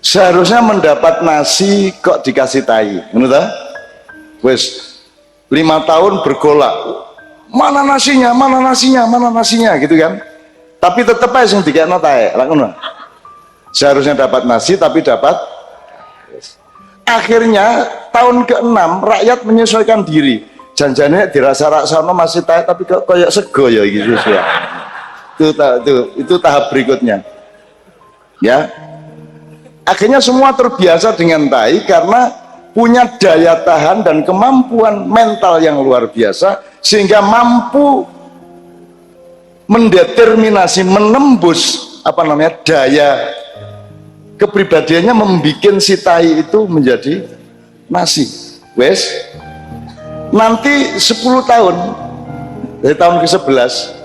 seharusnya mendapat nasi kok dikasih tai, ngono ta? Wes 5 tahun bergolak, mana nasinya, mana nasinya, mana nasinya, gitu kan? Tapi tetep aja yang dikasih tai, ngono. Seharusnya dapat nasi tapi dapat. Akhirnya tahun ke-6 rakyat menyesuaikan diri. Janjane dirasa-rasano masih tai tapi kayak sego ya gitu ya. Itu tahap berikutnya. Ya. Akhirnya semua terbiasa dengan tai karena punya daya tahan dan kemampuan mental yang luar biasa sehingga mampu mendeterminasi, menembus daya kepribadiannya, membuat si tai itu menjadi nasi. Wes nanti 10 tahun dari tahun ke-11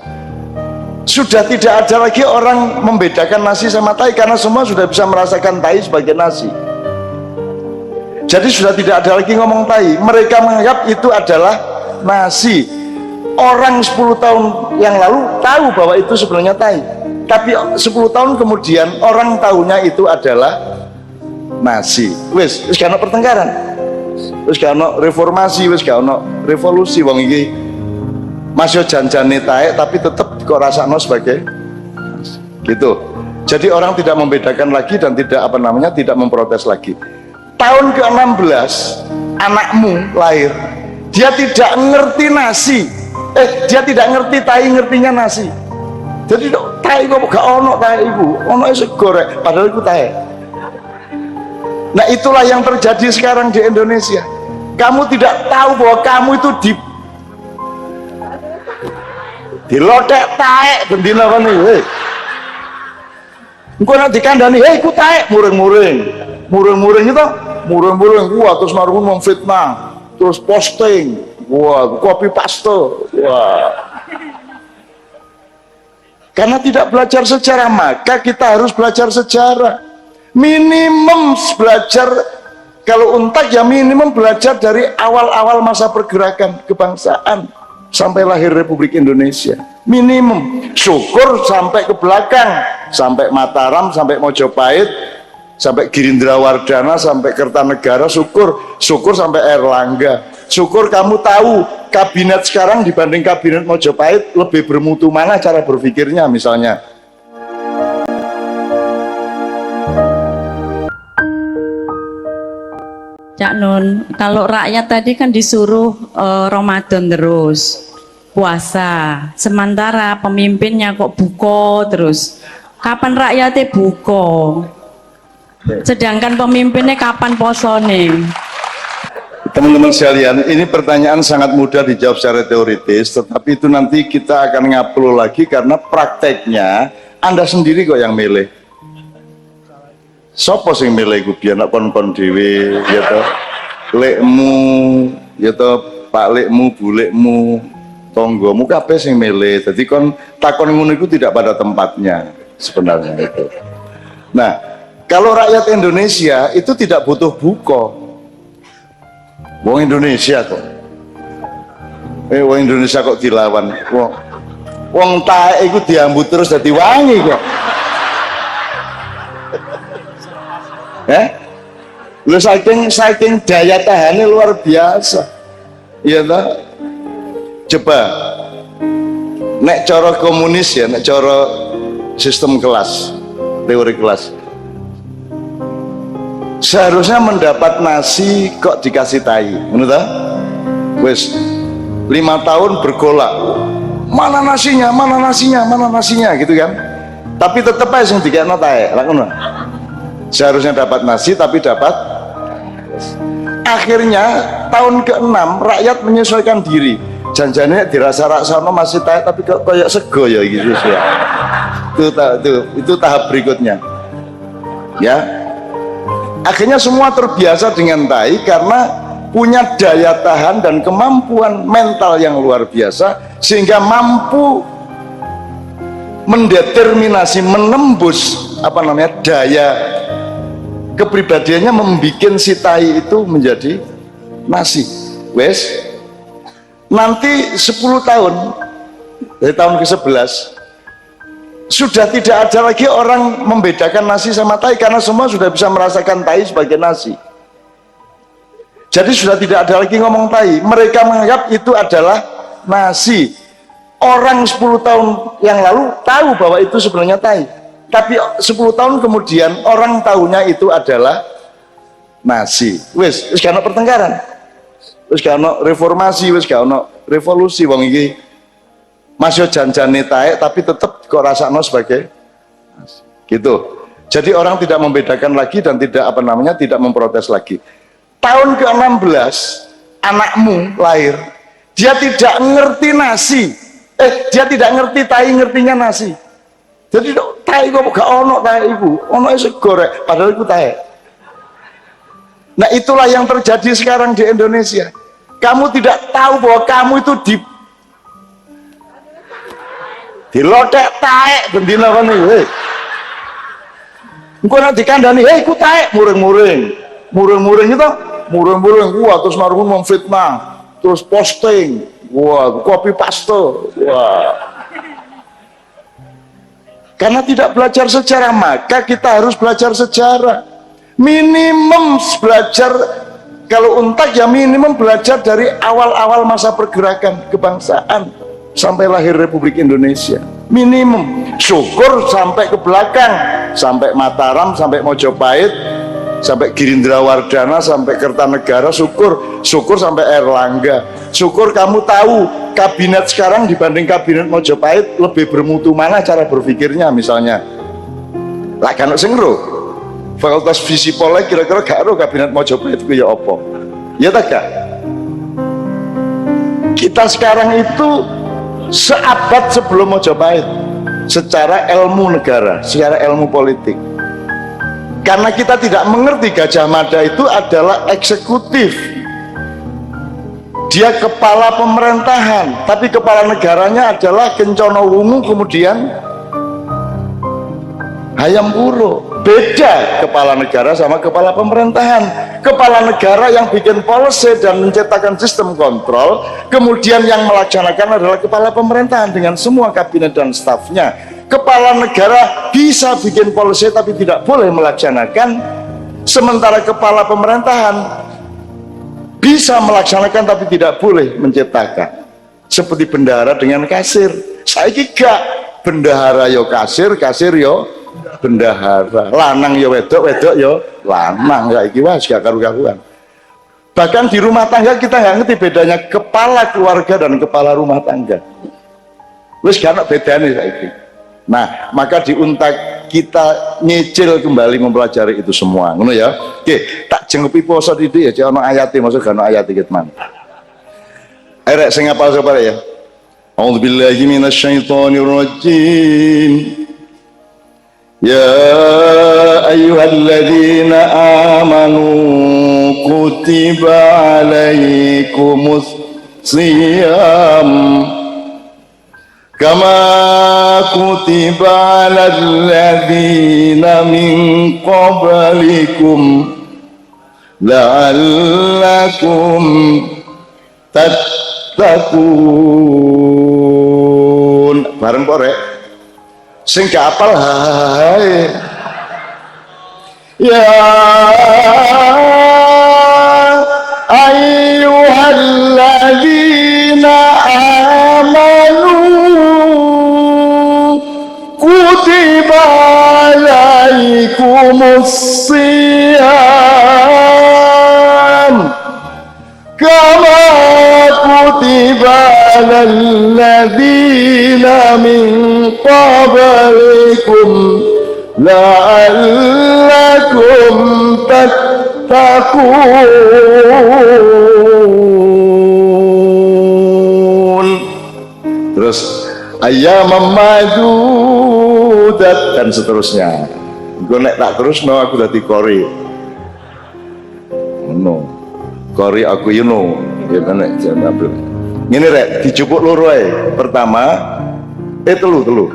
sudah tidak ada lagi orang membedakan nasi sama tai karena semua sudah bisa merasakan tai sebagai nasi. Jadi sudah tidak ada lagi ngomong tai, mereka menganggap itu adalah nasi. Orang 10 tahun yang lalu tahu bahwa itu sebenarnya tai, tapi 10 tahun kemudian orang tahunya itu adalah nasi. Wis gak ono pertengkaran, wis gak ono reformasi, wis gak ono revolusi. Wong iki masih janjane taek tapi tetap kok rasakno sebagai gitu. Jadi orang tidak membedakan lagi dan tidak memprotes lagi. Tahun ke-16 anakmu lahir, dia tidak ngerti nasi, dia tidak ngerti tai, ngertinya nasi. Jadi tai kok gak ono tai iku, ono sego rek, padahal iku tai. Nah itulah yang terjadi sekarang di Indonesia. Kamu tidak tahu bahwa kamu itu dilotek taek bendina kan iki. Engko nek dikandani, "Hei ku taek," muring-muring. Muring-muring itu, muring-muring wah terus marung memfitnah, terus posting, wah copy paste. Wah. Karena tidak belajar sejarah, maka kita harus belajar sejarah. Minimum belajar, kalau untak ya minimum belajar dari awal-awal masa pergerakan kebangsaan sampai lahir Republik Indonesia. Minimum. Syukur sampai ke belakang, sampai Mataram, sampai Mojopahit, sampai Girindrawardana, sampai Kertanegara. Syukur sampai Erlangga. Syukur kamu tahu kabinet sekarang dibanding kabinet Mojopahit lebih bermutu mana cara berpikirnya misalnya. Cak Nun, kalau rakyat tadi kan disuruh Ramadan terus puasa, sementara pemimpinnya kok buko terus. Kapan rakyatnya buko? Sedangkan pemimpinnya kapan posone? Teman-teman sekalian, ini pertanyaan sangat mudah dijawab secara teoritis, tetapi itu nanti kita akan ngaplo lagi karena prakteknya Anda sendiri kok yang milih. Sopo sing milih iku biar nak kon-kon dhewe ya to. Lekmu ya to, Pak lekmu, Bu lekmu, tonggomu kabeh sing milih. Dadi kon takon ngono iku tidak pada tempatnya sebenarnya itu. Nah, kalau rakyat Indonesia itu tidak butuh buko. Wong Indonesia kok. Wong Indonesia kok dilawan. Wong taek iku diambut terus dadi wangi kok. Lu saking daya tahannya luar biasa. Iya toh? Coba nek cara komunis ya, nek cara sistem kelas, teori kelas, seharusnya mendapat nasi kok dikasih tai, ngono ta? Wes 5 tahun bergolak, mana nasinya, mana nasinya, mana nasinya, gitu kan? Tapi tetep aja yang dikasih tai, ngono. Seharusnya dapat nasi tapi dapat. Akhirnya tahun ke-6 rakyat menyesuaikan diri. Janjane dirasa-rasano masih tai tapi kayak sego ya gitu ya. Itu tahap berikutnya. Ya. Akhirnya semua terbiasa dengan tai karena punya daya tahan dan kemampuan mental yang luar biasa sehingga mampu mendeterminasi, menembus daya kepribadiannya, membuat si tai itu menjadi nasi. Wes nanti 10 tahun dari tahun ke-11 Sudah tidak ada lagi orang membedakan nasi sama tai, karena semua sudah bisa merasakan tai sebagai nasi. Jadi sudah tidak ada lagi ngomong tai, mereka menganggap itu adalah nasi. Orang 10 tahun yang lalu tahu bahwa itu sebenarnya tai, tapi 10 tahun kemudian orang tahunya itu adalah nasi. Wis gak ono pertengkaran, wis gak ono reformasi, wis gak ono revolusi. Wong iki masih janjane taek tapi tetap kok rasakno sebagai nasi. Gitu. Jadi orang tidak membedakan lagi dan tidak tidak memprotes lagi. Tahun ke-16 anakmu lahir, dia tidak ngerti nasi. Dia tidak ngerti tai, ngertinya nasi. Jadi tai kok gak ono tai iku, ono sego rek, padahal iku tai. Nah, itulah yang terjadi sekarang di Indonesia. Kamu tidak tahu bahwa kamu itu dilotek taek bendina kan iki. Engko nek dikandani, "Hei, ku taek," muring-muring. Muring-muring itu, muring-muring wah terus marun memfitnah, terus posting, wah copy paste. Wah. Karena tidak belajar sejarah, maka kita harus belajar sejarah. Minimum belajar, kalau untak ya minimum belajar dari awal-awal masa pergerakan kebangsaan sampai lahir Republik Indonesia. Minimum. Syukur sampai ke belakang, sampai Mataram, sampai Mojopahit, sampai Girindra Wardana, sampai Kertanegara. Syukur sampai Erlangga. Syukur kamu tahu kabinet sekarang dibanding kabinet Mojopahit lebih bermutu mana cara berpikirnya. Misalnya lah kan sing ro Fakultas Visipol kira-kira gak ro kabinet Mojopahit ku ya apa, ya tak gak? Kita sekarang itu seabad sebelum Mojopahit secara ilmu negara, secara ilmu politik. Karena kita tidak mengerti Gajah Mada itu adalah eksekutif, dia kepala pemerintahan, tapi kepala negaranya adalah Kencana Wungu kemudian Hayam Wuruk. Beda kepala negara sama kepala pemerintahan. Kepala negara yang bikin policy dan menciptakan sistem kontrol, kemudian yang melaksanakan adalah kepala pemerintahan dengan semua kabinet dan stafnya. Kepala negara bisa bikin policy tapi tidak boleh melaksanakan, sementara kepala pemerintahan bisa melaksanakan tapi tidak boleh menciptakan. Seperti bendahara dengan kasir. Saiki gak, bendahara yo kasir, kasir yo bendahara, lanang yo wedok, wedok yo lanang. Saiki wis gak karu-karuan. Bahkan di rumah tangga kita nggak ngerti bedanya kepala keluarga dan kepala rumah tangga. Wis gak ono bedane saiki. Nah, maka di Untak kita nyicil kembali mempelajari itu semua. Ngono ya. Oke, tak jengupi poso iki ya, cek ono ayate, maksud gak ono ayat iki, teman. Arek sing apal sapa ya? A'udzubillahi minasyaitonir rajim. Ya ayyuhalladzina amanu kutiba alaikumus shiyam kama kutiba alal ladzina min qablikum la'allakum tattaqun. Bareng kok rek sing gak apal hae. Ya ayyuhalladzina amanu kutiba alaikumus shiyam kama kutiba alal ladzina min qablikum la'allakum tattaqun. Terus ayyamam ma'dudat dan seterusnya. Gue nek tak terus no aku dadi kori. No. Kori aku you know. Ya nek jangan ambil. Ngene rek dicupuk loro ae. Pertama telu.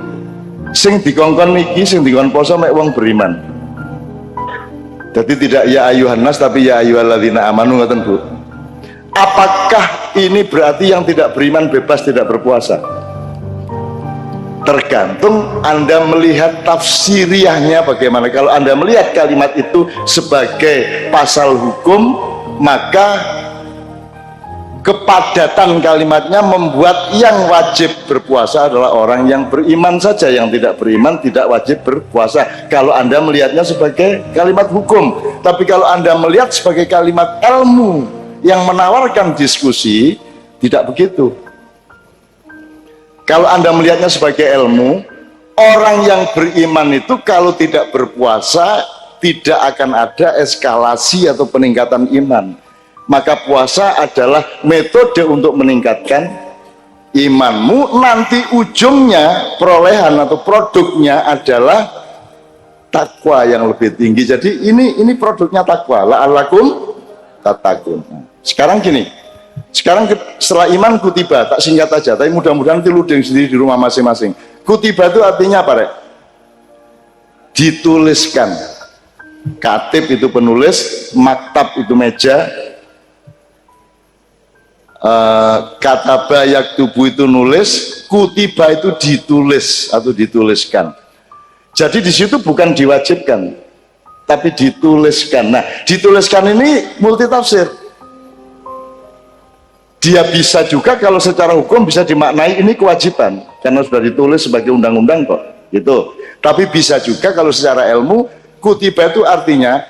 Sing dikongkon niki sing dikon poso mek wong beriman. Jadi tidak ya ayuhan nas tapi ya ayyuhalladzina amanu, ngoten Bu. Apakah ini berarti yang tidak beriman bebas tidak berpuasa? Tergantung Anda melihat tafsiriahnya bagaimana. Kalau Anda melihat kalimat itu sebagai pasal hukum, maka kepadatan kalimatnya membuat yang wajib berpuasa adalah orang yang beriman saja, yang tidak beriman tidak wajib berpuasa. Kalau Anda melihatnya sebagai kalimat hukum, tapi kalau Anda melihat sebagai kalimat ilmu yang menawarkan diskusi, tidak begitu. Kalau Anda melihatnya sebagai ilmu, orang yang beriman itu kalau tidak berpuasa tidak akan ada eskalasi atau peningkatan iman. Maka puasa adalah metode untuk meningkatkan imanmu. Nanti ujungnya, perolehan atau produknya adalah takwa yang lebih tinggi. Jadi ini produknya takwa. La'allakum tattaqun. Sekarang gini, setelah iman kutiba, tak singkat aja, tapi mudah-mudahan tiludeng sendiri di rumah masing-masing. Kutiba itu artinya apa, Rek? Dituliskan. Katib itu penulis, maktab itu meja, kataba yaktubu itu nulis, kutiba itu ditulis atau dituliskan. Jadi di situ bukan diwajibkan, tapi dituliskan. Nah, dituliskan ini multitafsir. Dia bisa juga kalau secara hukum bisa dimaknai ini kewajiban karena sudah ditulis sebagai undang-undang kok, gitu. Tapi bisa juga kalau secara ilmu, kutiba itu artinya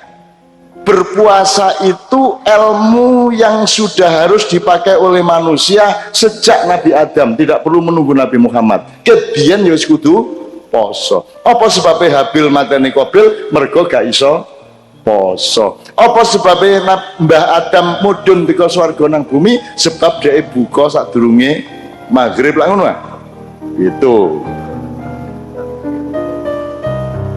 berpuasa itu ilmu yang sudah harus dipakai oleh manusia sejak Nabi Adam, tidak perlu menunggu Nabi Muhammad. Kebiyen ya wis kudu poso. Apa sebabnya Habil mateni Qabil? Mergo gak iso poso. Apa sebabnya Mbah Adam mudhun teko swarga nang bumi? Sebab dia buka sadurunge maghrib lah ngono. Itu.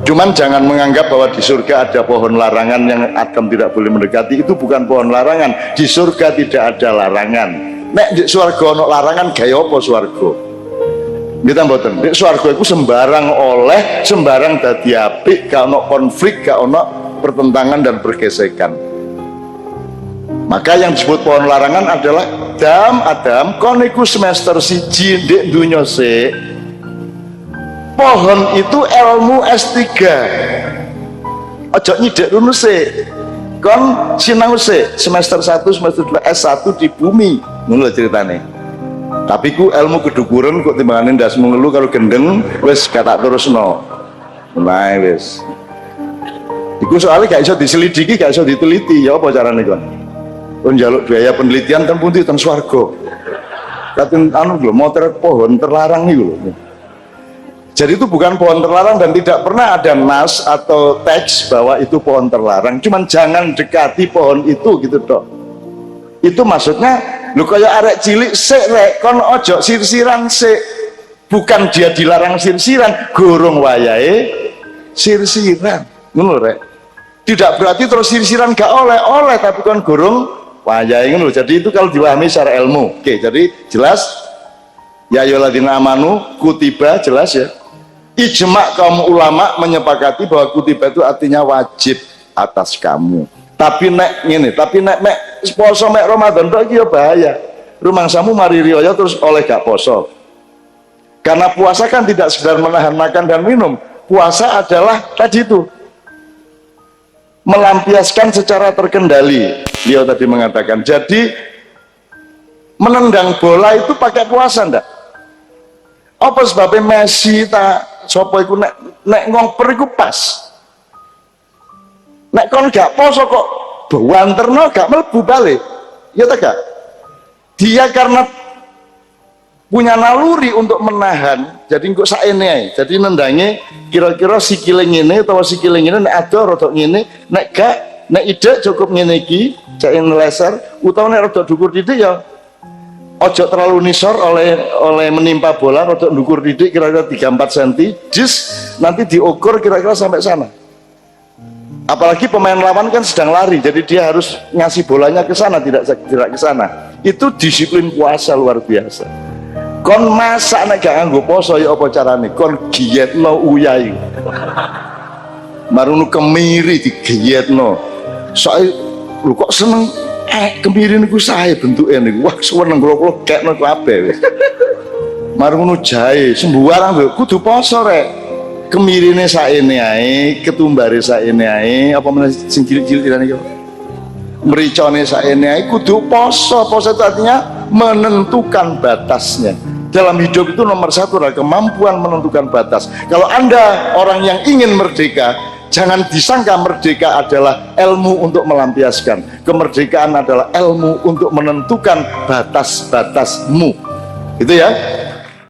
Cuman jangan menganggap bahwa di surga ada pohon larangan yang Adam tidak boleh mendekati. Itu bukan pohon larangan. Di surga tidak ada larangan. Nek di swarga ono larangan gaya apa swarga? Kita mboten. Di swarga iku sembarang oleh, sembarang dadi apik, gak ono konflik, gak ono pertentangan dan pergesekan. Maka yang disebut pohon larangan adalah Adam, kon iku semester 1 ndek donya sik. Pohon itu ilmu S3. Ojo nyidek dulu sik. Kon sinau sik semester 1, semester 2, S1 di bumi. Ngono ceritane. Tapi ku ilmu kedukuran kok timbangane ndasmu ngelu karo gendeng wis gak tak terusno. Nah wis. Iku soalnya gak iso diselidiki, gak iso diteliti. Ya apa carane kon? Kon njaluk biaya penelitian ten pundi ten swarga. Katen anu lho, motret pohon terlarang niku lho. Jadi itu bukan pohon terlarang dan tidak pernah ada nas atau teks bahwa itu pohon terlarang. Cuman jangan dekati pohon itu gitu dok. Itu maksudnya lu kayak arek cilik sik rek kon ojo sirsiran sik. Bukan dia dilarang sirsiran, gorong wayahe sirsiran. Ngono rek. Tidak berarti terus sirsiran gak oleh tapi kan gorong wayahe ngono. Jadi itu kalau diwahami secara ilmu. Oke, jadi jelas ya ayyuhalladzina amanu kutiba jelas ya. Ijma kaum ulama menyepakati bahwa kutiba itu artinya wajib atas kamu. Tapi nek poso mek Ramadan tok iki ya bahaya. Rumangsamu mari riyo terus oleh gak poso. Karena puasa kan tidak sekedar menahan makan dan minum. Puasa adalah tadi itu melampiaskan secara terkendali. Dia tadi mengatakan. Jadi menendang bola itu pakai puasa ndak? Apa sebabnya Messi tak sopo iku nek ngomper iku pas. Nek kon gak poso kok banterno gak mlebu balik. Ya ta gak? Dia karena punya naluri untuk menahan, jadi engko saene ae. Jadi nendange kira-kira sikile ngene utawa sikile ngene nek ado rada ngene, nek gak nek ide cukup ngene iki, cek leser utawa nek rada dhukur titik ya ojo terlalu nisor oleh menimpa bola rada ndukur titik kira-kira 3-4 cm jis nanti diukur kira-kira sampai sana. Apalagi pemain lawan kan sedang lari, jadi dia harus ngasih bolanya ke sana, tidak ke sana. Itu disiplin puasa luar biasa. Kon masak nek gak nganggo poso ya apa carane? Kon gietno uyai. Marunu kemiri digietno. Soale lho kok seneng kemiri niku sae bentuke niku. Wah seneng kula kekno kabeh wis. marungu jahe sembuarang lho kudu poso rek, kemirine saene ae, ketumbare saene ae, apa meneh sing cilik-cilik dirane iki, mericone saene ae kudu poso. Poso itu artinya menentukan batasnya. Dalam hidup itu nomor satu adalah kemampuan menentukan batas. Kalau Anda orang yang ingin merdeka, jangan disangka merdeka adalah ilmu untuk melampiaskan. Kemerdekaan adalah ilmu untuk menentukan batas-batasmu. Gitu ya.